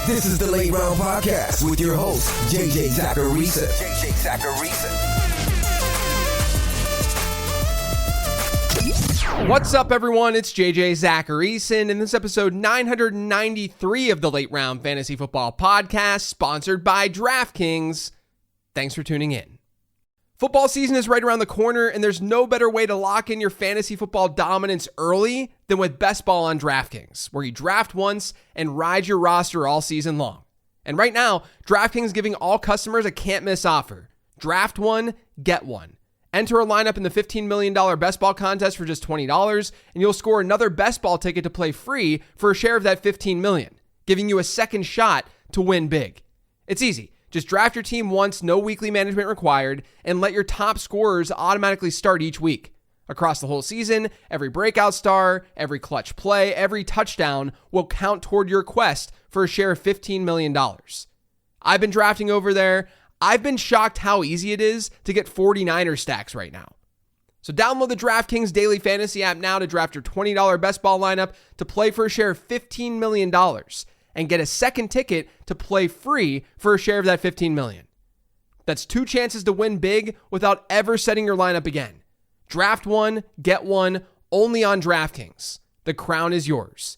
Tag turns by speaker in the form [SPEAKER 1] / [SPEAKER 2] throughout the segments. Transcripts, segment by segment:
[SPEAKER 1] This is the Late Round Podcast with your host, JJ Zacharisa.
[SPEAKER 2] What's up, everyone? It's JJ Zacharisa, and this episode 993 of the Late Round Fantasy Football Podcast, sponsored by DraftKings. Thanks for tuning in. Football season is right around the corner, and there's no better way to lock in your fantasy football dominance early than with Best Ball on DraftKings, where you draft once and ride your roster all season long. And right now, DraftKings is giving all customers a can't-miss offer. Draft one, get one. Enter a lineup in the $15 million Best Ball contest for just $20, and you'll score another Best Ball ticket to play free for a share of that $15 million, giving you a second shot to win big. It's easy. Just draft your team once, no weekly management required, and let your top scorers automatically start each week. Across the whole season, every breakout star, every clutch play, every touchdown will count toward your quest for a share of $15 million. I've been drafting over there. I've been shocked how easy it is to get 49er stacks right now. So download the DraftKings Daily Fantasy app now to draft your $20 Best Ball lineup to play for a share of $15 million. And get a second ticket to play free for a share of that $15 million. That's two chances to win big without ever setting your lineup again. Draft one, get one, only on DraftKings. The crown is yours.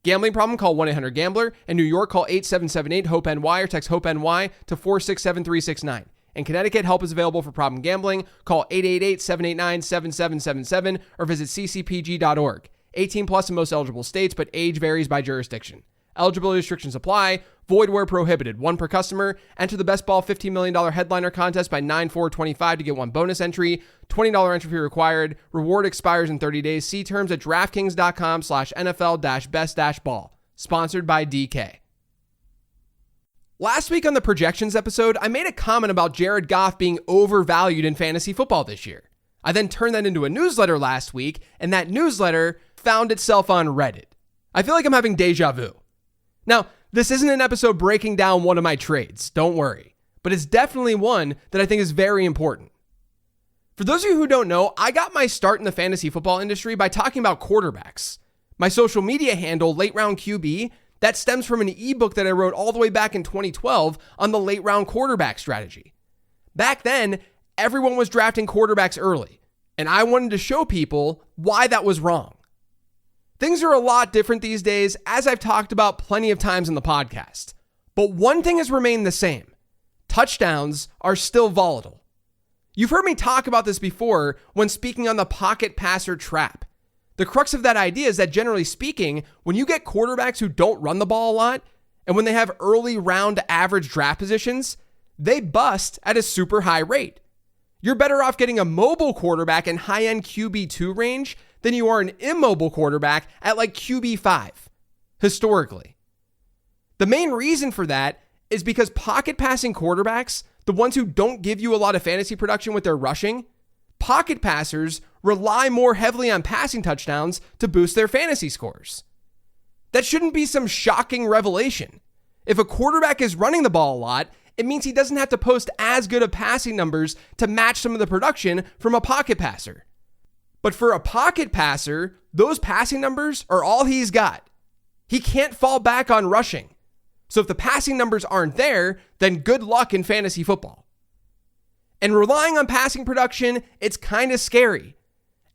[SPEAKER 2] Gambling problem? Call 1-800-GAMBLER. In New York, call 8778-HOPE-NY or text HOPE-NY to 467-369. In Connecticut, help is available for problem gambling. Call 888-789-7777 or visit ccpg.org. 18 plus in most eligible states, but age varies by jurisdiction. Eligibility restrictions apply. Void where prohibited. One per customer. Enter the Best Ball $15 million headliner contest by 9/4/25 to get one bonus entry. $20 entry fee required. Reward expires in 30 days. See terms at DraftKings.com/NFL-best-ball. Sponsored by DK. Last week on the projections episode, I made a comment about Jared Goff being overvalued in fantasy football this year. I then turned that into a newsletter last week, and that newsletter found itself on Reddit. I feel like I'm having deja vu. Now, this isn't an episode breaking down one of my trades, don't worry, but it's definitely one that I think is very important. For those of you who don't know, I got my start in the fantasy football industry by talking about quarterbacks. My social media handle, Late Round QB, that stems from an ebook that I wrote all the way back in 2012 on the late round quarterback strategy. Back then, everyone was drafting quarterbacks early, and I wanted to show people why that was wrong. Things are a lot different these days, as I've talked about plenty of times in the podcast. But one thing has remained the same. Touchdowns are still volatile. You've heard me talk about this before when speaking on the pocket passer trap. The crux of that idea is that generally speaking, when you get quarterbacks who don't run the ball a lot, and when they have early round average draft positions, they bust at a super high rate. You're better off getting a mobile quarterback in high-end QB2 range than you are an immobile quarterback at like QB5, historically. The main reason for that is because pocket passing quarterbacks, the ones who don't give you a lot of fantasy production with their rushing, pocket passers rely more heavily on passing touchdowns to boost their fantasy scores. That shouldn't be some shocking revelation. If a quarterback is running the ball a lot, it means he doesn't have to post as good of passing numbers to match some of the production from a pocket passer. But for a pocket passer, those passing numbers are all he's got. He can't fall back on rushing. So if the passing numbers aren't there, then good luck in fantasy football. And relying on passing production, it's kind of scary.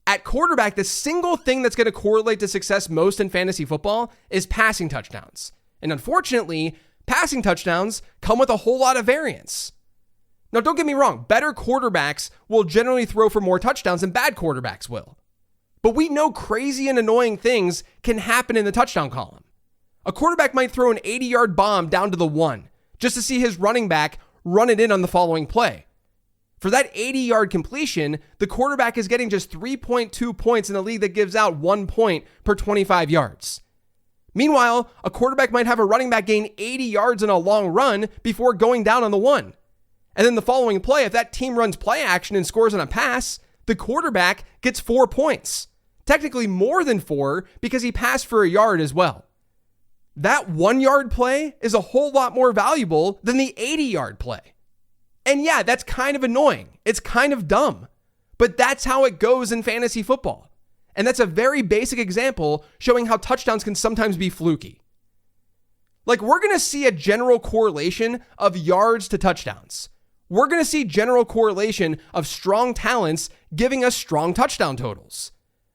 [SPEAKER 2] At quarterback, the single thing that's going to correlate to success most in fantasy football is passing touchdowns. And unfortunately, passing touchdowns come with a whole lot of variance. Now, don't get me wrong, better quarterbacks will generally throw for more touchdowns than bad quarterbacks will. But we know crazy and annoying things can happen in the touchdown column. A quarterback might throw an 80-yard bomb down to the 1 just to see his running back run it in on the following play. For that 80-yard completion, the quarterback is getting just 3.2 points in a league that gives out 1 point per 25 yards. Meanwhile, a quarterback might have a running back gain 80 yards in a long run before going down on the 1. And then the following play, if that team runs play action and scores on a pass, the quarterback gets 4 points. Technically more than 4 because he passed for a yard as well. That 1-yard play is a whole lot more valuable than the 80-yard play. And yeah, that's kind of annoying. It's kind of dumb. But that's how it goes in fantasy football. And that's a very basic example showing how touchdowns can sometimes be fluky. Like, we're going to see a general correlation of yards to touchdowns. We're going to see general correlation of strong talents giving us strong touchdown totals.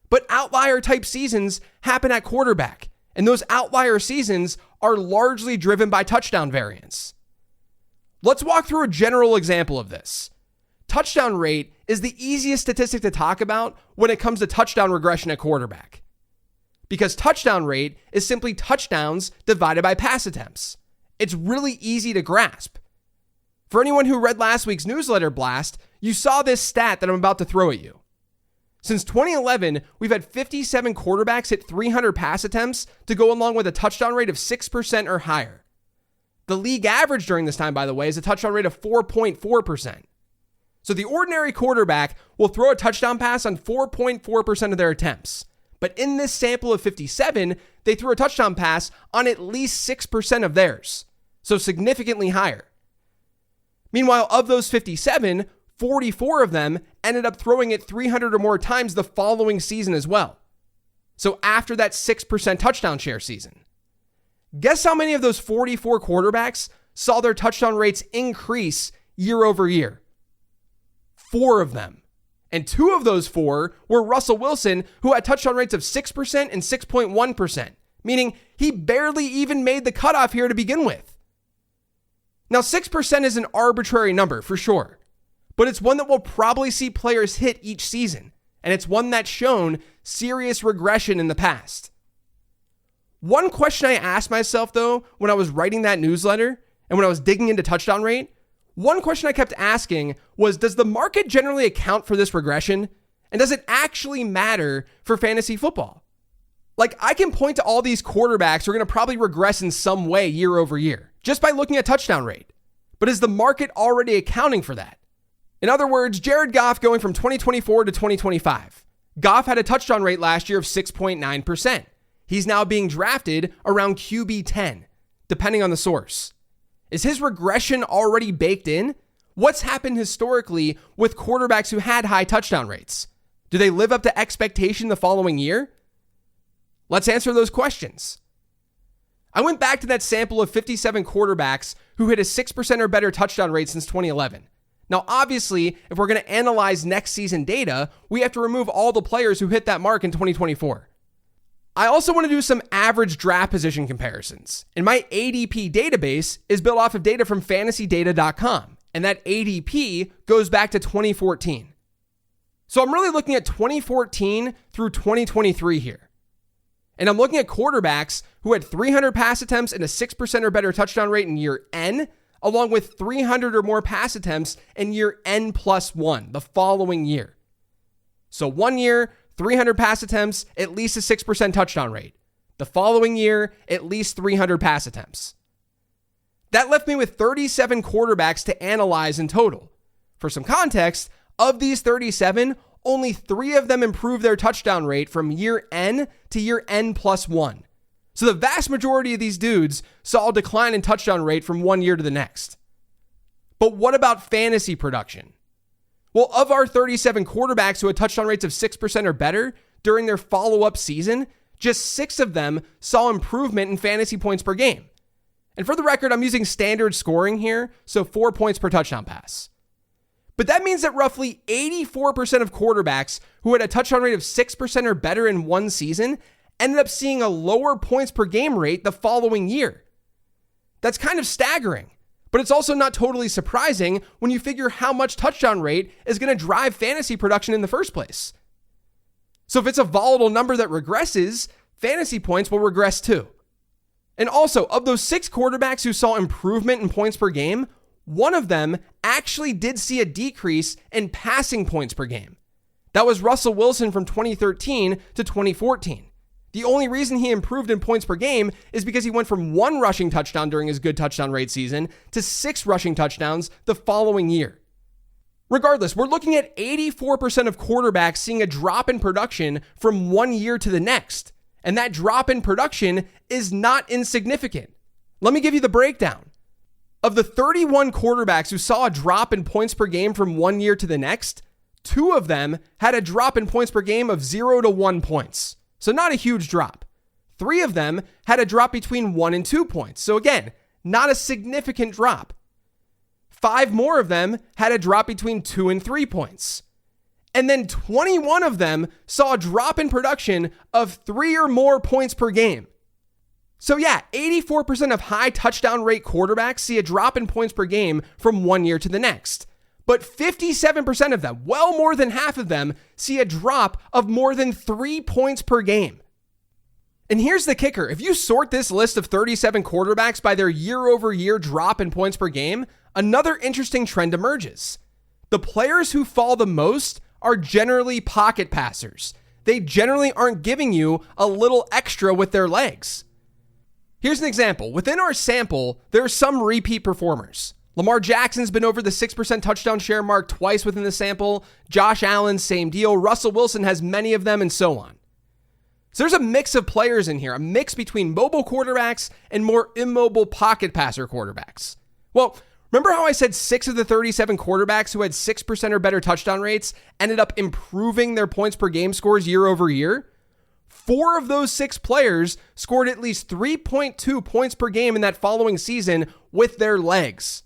[SPEAKER 2] But outlier type seasons happen at quarterback, and those outlier seasons are largely driven by touchdown variance. Let's walk through a general example of this. Touchdown rate is the easiest statistic to talk about when it comes to touchdown regression at quarterback. Because touchdown rate is simply touchdowns divided by pass attempts. It's really easy to grasp. For anyone who read last week's newsletter blast, you saw this stat that I'm about to throw at you. Since 2011, we've had 57 quarterbacks hit 300 pass attempts to go along with a touchdown rate of 6% or higher. The league average during this time, by the way, is a touchdown rate of 4.4%. So the ordinary quarterback will throw a touchdown pass on 4.4% of their attempts. But in this sample of 57, they threw a touchdown pass on at least 6% of theirs, so significantly higher. Meanwhile, of those 57, 44 of them ended up throwing it 300 or more times the following season as well. So after that 6% touchdown share season. Guess how many of those 44 quarterbacks saw their touchdown rates increase year over year? 4 of them. And 2 of those 4 were Russell Wilson, who had touchdown rates of 6% and 6.1%, meaning he barely even made the cutoff here to begin with. Now, 6% is an arbitrary number for sure, but it's one that we'll probably see players hit each season, and it's one that's shown serious regression in the past. One question I asked myself, though, when I was writing that newsletter and when I was digging into touchdown rate, one question I kept asking was, does the market generally account for this regression? And does it actually matter for fantasy football? Like, I can point to all these quarterbacks who are going to probably regress in some way year over year, just by looking at touchdown rate. But is the market already accounting for that? In other words, Jared Goff going from 2024 to 2025. Goff had a touchdown rate last year of 6.9%. He's now being drafted around QB 10, depending on the source. Is his regression already baked in? What's happened historically with quarterbacks who had high touchdown rates? Do they live up to expectation the following year? Let's answer those questions. I went back to that sample of 57 quarterbacks who hit a 6% or better touchdown rate since 2011. Now, obviously, if we're going to analyze next season data, we have to remove all the players who hit that mark in 2024. I also want to do some average draft position comparisons. And my ADP database is built off of data from fantasydata.com. And that ADP goes back to 2014. So I'm really looking at 2014 through 2023 here. And I'm looking at quarterbacks who had 300 pass attempts and a 6% or better touchdown rate in year N, along with 300 or more pass attempts in year N+1, the following year. So 1 year, 300 pass attempts, at least a 6% touchdown rate. The following year, at least 300 pass attempts. That left me with 37 quarterbacks to analyze in total. For some context, of these 37, only 3 of them improved their touchdown rate from year N to year N+1. So the vast majority of these dudes saw a decline in touchdown rate from 1 year to the next. But what about fantasy production? Well, of our 37 quarterbacks who had touchdown rates of 6% or better during their follow-up season, just 6 of them saw improvement in fantasy points per game. And for the record, I'm using standard scoring here, so 4 points per touchdown pass. But that means that roughly 84% of quarterbacks who had a touchdown rate of 6% or better in one season ended up seeing a lower points per game rate the following year. That's kind of staggering. But it's also not totally surprising when you figure how much touchdown rate is going to drive fantasy production in the first place. So if it's a volatile number that regresses, fantasy points will regress too. And also, of those 6 quarterbacks who saw improvement in points per game, 1 of them actually did see a decrease in passing points per game. That was Russell Wilson from 2013 to 2014. The only reason he improved in points per game is because he went from 1 rushing touchdown during his good touchdown rate season to 6 rushing touchdowns the following year. Regardless, we're looking at 84% of quarterbacks seeing a drop in production from 1 year to the next. And that drop in production is not insignificant. Let me give you the breakdown. Of the 31 quarterbacks who saw a drop in points per game from 1 year to the next, 2 of them had a drop in points per game of 0 to 1 points. So not a huge drop. 3 of them had a drop between 1 and 2 points. So again, not a significant drop. 5 more of them had a drop between 2 and 3 points. And then 21 of them saw a drop in production of 3 or more points per game. So yeah, 84% of high touchdown rate quarterbacks see a drop in points per game from one year to the next. But 57% of them, well more than half of them, see a drop of more than 3 points per game. And here's the kicker. If you sort this list of 37 quarterbacks by their year-over-year drop in points per game, another interesting trend emerges. The players who fall the most are generally pocket passers. They generally aren't giving you a little extra with their legs. Here's an example. Within our sample, there are some repeat performers. Lamar Jackson's been over the 6% touchdown share mark twice within the sample. Josh Allen, same deal. Russell Wilson has many of them, and so on. So there's a mix of players in here, a mix between mobile quarterbacks and more immobile pocket passer quarterbacks. Well, remember how I said 6 of the 37 quarterbacks who had 6% or better touchdown rates ended up improving their points per game scores year over year? 4 of those 6 players scored at least 3.2 points per game in that following season with their legs.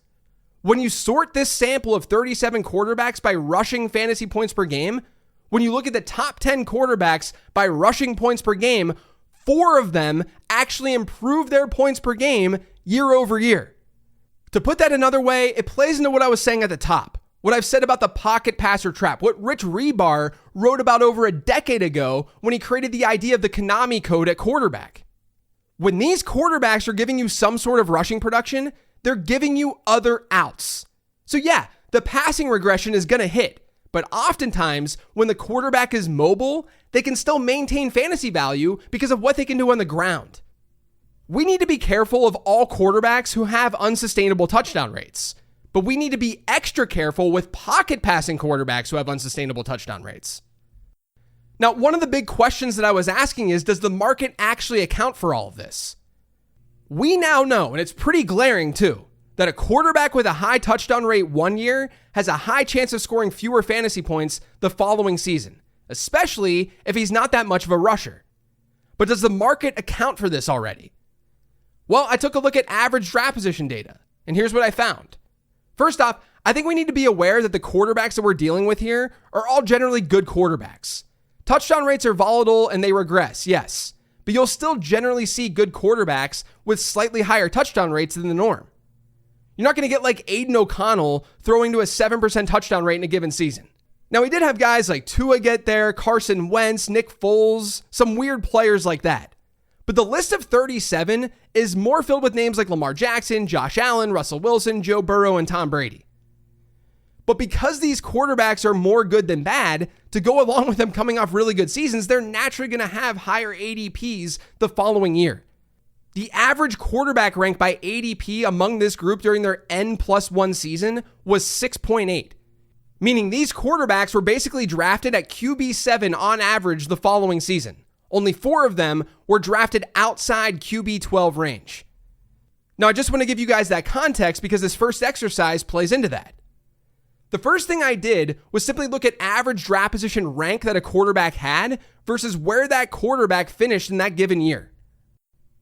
[SPEAKER 2] When you sort this sample of 37 quarterbacks by rushing fantasy points per game, when you look at the top 10 quarterbacks by rushing points per game, 4 of them actually improved their points per game year over year. To put that another way, it plays into what I was saying at the top. What I've said about the pocket passer trap, what Rich Rebar wrote about over a decade ago when he created the idea of the Konami code at quarterback. When these quarterbacks are giving you some sort of rushing production, they're giving you other outs. So yeah, the passing regression is going to hit, but oftentimes when the quarterback is mobile, they can still maintain fantasy value because of what they can do on the ground. We need to be careful of all quarterbacks who have unsustainable touchdown rates. But we need to be extra careful with pocket passing quarterbacks who have unsustainable touchdown rates. Now, one of the big questions that I was asking is, does the market actually account for all of this? We now know, and it's pretty glaring too, that a quarterback with a high touchdown rate one year has a high chance of scoring fewer fantasy points the following season, especially if he's not that much of a rusher. But does the market account for this already? Well, I took a look at average draft position data, and here's what I found. First off, I think we need to be aware that the quarterbacks that we're dealing with here are all generally good quarterbacks. Touchdown rates are volatile and they regress, yes, but you'll still generally see good quarterbacks with slightly higher touchdown rates than the norm. You're not going to get like Aiden O'Connell throwing to a 7% touchdown rate in a given season. Now, we did have guys like Tua get there, Carson Wentz, Nick Foles, some weird players like that. But the list of 37 is more filled with names like Lamar Jackson, Josh Allen, Russell Wilson, Joe Burrow, and Tom Brady. But because these quarterbacks are more good than bad, to go along with them coming off really good seasons, they're naturally going to have higher ADPs the following year. The average quarterback rank by ADP among this group during their N+1 season was 6.8, meaning these quarterbacks were basically drafted at QB7 on average the following season. Only 4 of them were drafted outside QB12 range. Now, I just want to give you guys that context because this first exercise plays into that. The first thing I did was simply look at average draft position rank that a quarterback had versus where that quarterback finished in that given year.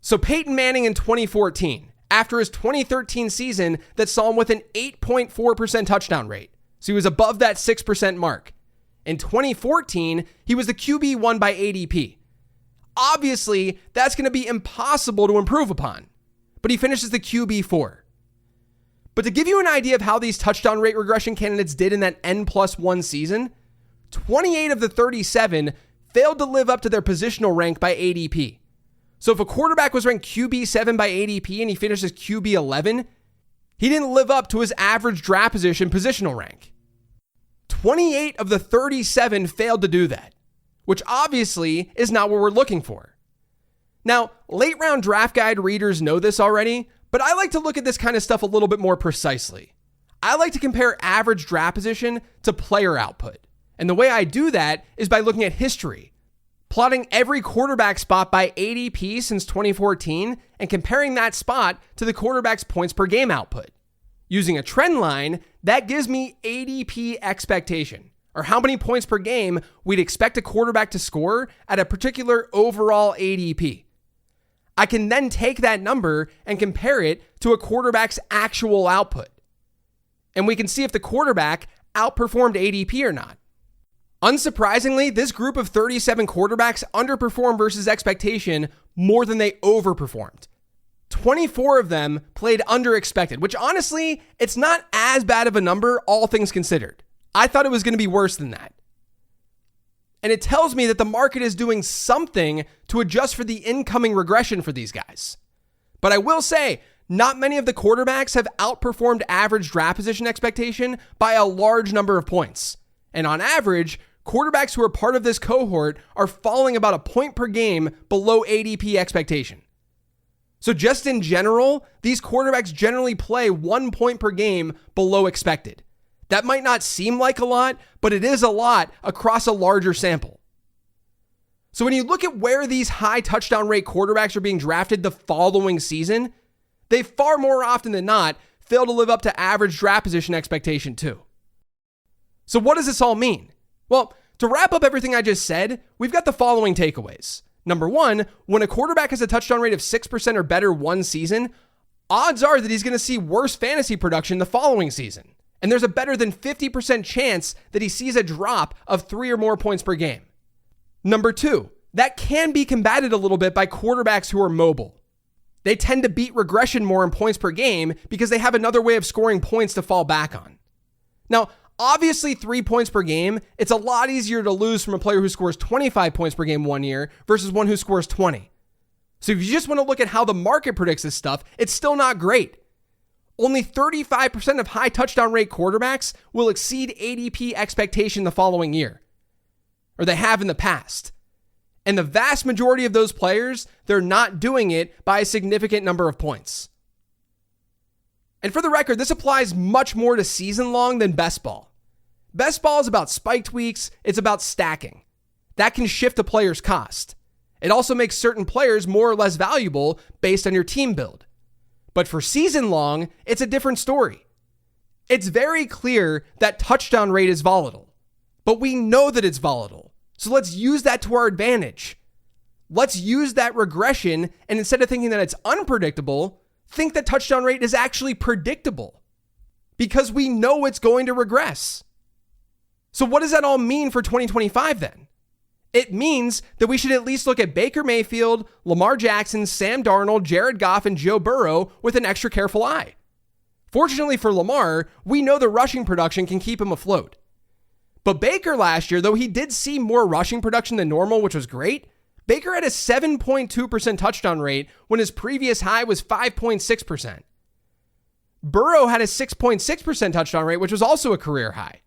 [SPEAKER 2] So Peyton Manning in 2014, after his 2013 season that saw him with an 8.4% touchdown rate. So he was above that 6% mark. In 2014, he was the QB1 by ADP. Obviously, that's going to be impossible to improve upon, but he finishes the QB4. But to give you an idea of how these touchdown rate regression candidates did in that N+1 season, 28 of the 37 failed to live up to their positional rank by ADP. So if a quarterback was ranked QB7 by ADP and he finishes QB11, he didn't live up to his average draft position positional rank. 28 of the 37 failed to do that, which obviously is not what we're looking for. Now, late round draft guide readers know this already, but I like to look at this kind of stuff a little bit more precisely. I like to compare average draft position to player output. And the way I do that is by looking at history, plotting every quarterback spot by ADP since 2014 and comparing that spot to the quarterback's points per game output. Using a trend line, that gives me ADP expectation, or how many points per game we'd expect a quarterback to score at a particular overall ADP. I can then take that number and compare it to a quarterback's actual output. And we can see if the quarterback outperformed ADP or not. Unsurprisingly, this group of 37 quarterbacks underperformed versus expectation more than they overperformed. 24 of them played under expected, which honestly, it's not as bad of a number, all things considered. I thought it was going to be worse than that. And it tells me that the market is doing something to adjust for the incoming regression for these guys. But I will say, not many of the quarterbacks have outperformed average draft position expectation by a large number of points. And on average, quarterbacks who are part of this cohort are falling about a point per game below ADP expectation. So just in general, these quarterbacks generally play 1 point per game below expected. That might not seem like a lot, but it is a lot across a larger sample. So when you look at where these high touchdown rate quarterbacks are being drafted the following season, they far more often than not fail to live up to average draft position expectation too. So what does this all mean? Well, to wrap up everything I just said, we've got the following takeaways. Number one, when a quarterback has a touchdown rate of 6% or better one season, odds are that he's going to see worse fantasy production the following season. And there's a better than 50% chance that he sees a drop of 3 or more points per game. Number two, that can be combated a little bit by quarterbacks who are mobile. They tend to beat regression more in points per game because they have another way of scoring points to fall back on. Now, obviously 3 points per game, it's a lot easier to lose from a player who scores 25 points per game one year versus one who scores 20. So if you just want to look at how the market predicts this stuff, it's still not great. Only 35% of high touchdown rate quarterbacks will exceed ADP expectation the following year, or they have in the past. And the vast majority of those players, they're not doing it by a significant number of points. And for the record, this applies much more to season long than best ball. Best ball is about spiked weeks. It's about stacking. That can shift a player's cost. It also makes certain players more or less valuable based on your team build. But for season long, it's a different story. It's very clear that touchdown rate is volatile, but we know that it's volatile. So let's use that to our advantage. Let's use that regression, and instead of thinking that it's unpredictable, think that touchdown rate is actually predictable because we know it's going to regress. So what does that all mean for 2025 then? It means that we should at least look at Baker Mayfield, Lamar Jackson, Sam Darnold, Jared Goff, and Joe Burrow with an extra careful eye. Fortunately for Lamar, we know the rushing production can keep him afloat. But Baker last year, though he did see more rushing production than normal, which was great, Baker had a 7.2% touchdown rate when his previous high was 5.6%. Burrow had a 6.6% touchdown rate, which was also a career high.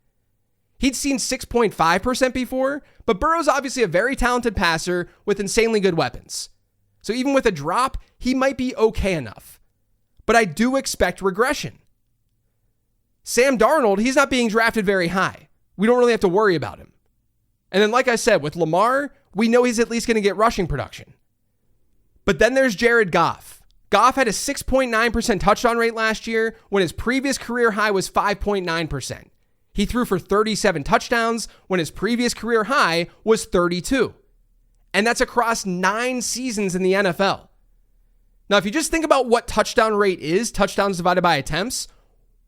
[SPEAKER 2] He'd seen 6.5% before, but Burrow's obviously a very talented passer with insanely good weapons. So even with a drop, he might be okay enough. But I do expect regression. Sam Darnold, he's not being drafted very high. We don't really have to worry about him. And then, like I said, with Lamar, we know he's at least going to get rushing production. But then there's Jared Goff. Goff had a 6.9% touchdown rate last year when his previous career high was 5.9%. He threw for 37 touchdowns when his previous career high was 32. And that's across 9 seasons in the NFL. Now, if you just think about what touchdown rate is, touchdowns divided by attempts,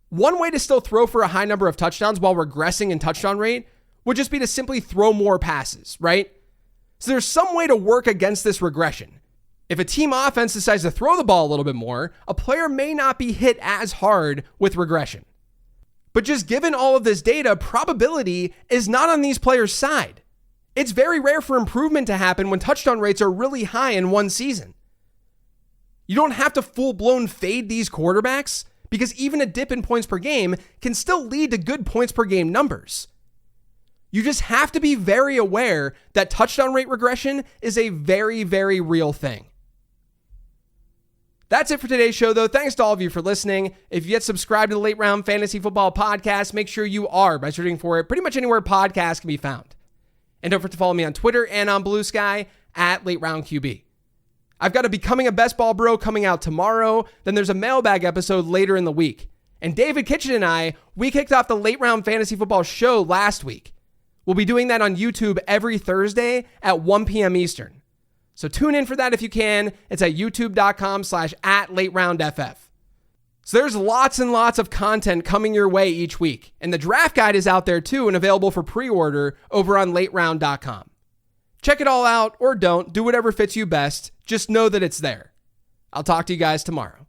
[SPEAKER 2] one way to still throw for a high number of touchdowns while regressing in touchdown rate would just be to simply throw more passes, right? So there's some way to work against this regression. If a team offense decides to throw the ball a little bit more, a player may not be hit as hard with regression. But just given all of this data, probability is not on these players' side. It's very rare for improvement to happen when touchdown rates are really high in one season. You don't have to full-blown fade these quarterbacks because even a dip in points per game can still lead to good points per game numbers. You just have to be very aware that touchdown rate regression is a very, very real thing. That's it for today's show, though. Thanks to all of you for listening. If you yet subscribe to the Late Round Fantasy Football Podcast, make sure you are by searching for it pretty much anywhere podcasts can be found. And don't forget to follow me on Twitter and on Blue Sky at Late Round QB. I've got a Becoming a Best Ball Bro coming out tomorrow. Then there's a mailbag episode later in the week. And David Kitchen and I, we kicked off the Late Round Fantasy Football show last week. We'll be doing that on YouTube every Thursday at 1 p.m. Eastern. So tune in for that if you can. It's at youtube.com/@lateroundff. So there's lots and lots of content coming your way each week. And the draft guide is out there too and available for pre-order over on lateround.com. Check it all out or don't. Do whatever fits you best. Just know that it's there. I'll talk to you guys tomorrow.